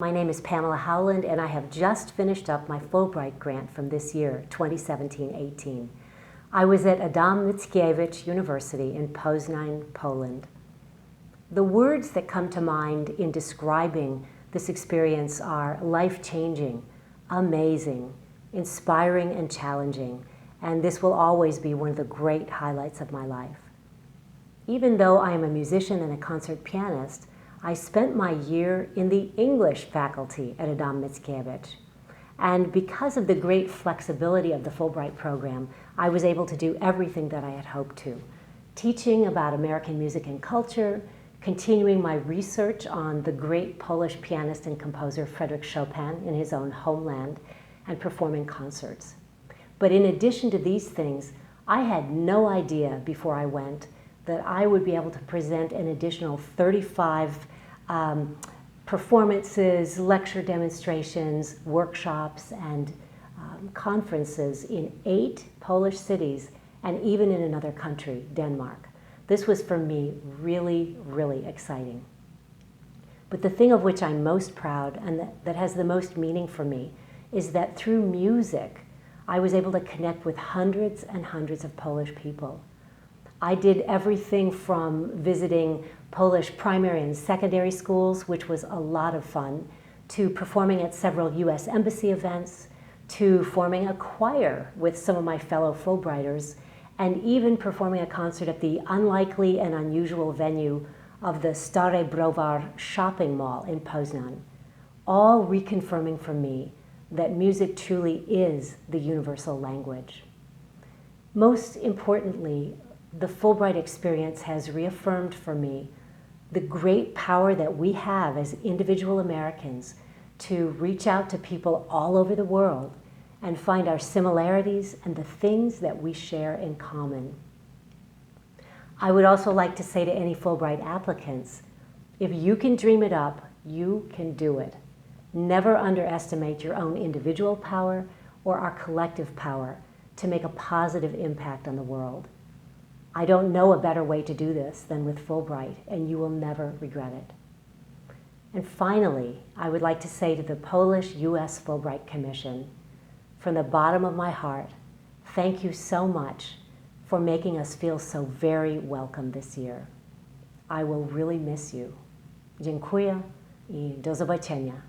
My name is Pamela Howland, and I have just finished up my Fulbright grant from this year, 2017-18. I was at Adam Mickiewicz University in Poznań, Poland. The words that come to mind in describing this experience are life-changing, amazing, inspiring, and challenging, and this will always be one of the great highlights of my life. Even though I am a musician and a concert pianist, I spent my year in the English faculty at Adam Mickiewicz. And because of the great flexibility of the Fulbright program, I was able to do everything that I had hoped to. Teaching about American music and culture, continuing my research on the great Polish pianist and composer Frédéric Chopin in his own homeland, and performing concerts. But in addition to these things, I had no idea before I went that I would be able to present an additional 35 performances, lecture demonstrations, workshops, and conferences in 8 Polish cities and even in another country, Denmark. This was for me really, really exciting. But the thing of which I'm most proud and that has the most meaning for me is that through music, I was able to connect with hundreds and hundreds of Polish people. I did everything from visiting Polish primary and secondary schools, which was a lot of fun, to performing at several U.S. Embassy events, to forming a choir with some of my fellow Fulbrighters, and even performing a concert at the unlikely and unusual venue of the Stare Browar shopping mall in Poznań, all reconfirming for me that music truly is the universal language. Most importantly, the Fulbright experience has reaffirmed for me the great power that we have as individual Americans to reach out to people all over the world and find our similarities and the things that we share in common. I would also like to say to any Fulbright applicants, if you can dream it up, you can do it. Never underestimate your own individual power or our collective power to make a positive impact on the world. I don't know a better way to do this than with Fulbright, and you will never regret it. And finally, I would like to say to the Polish-U.S. Fulbright Commission, from the bottom of my heart, thank you so much for making us feel so very welcome this year. I will really miss you. Dziękuję I do zobaczenia.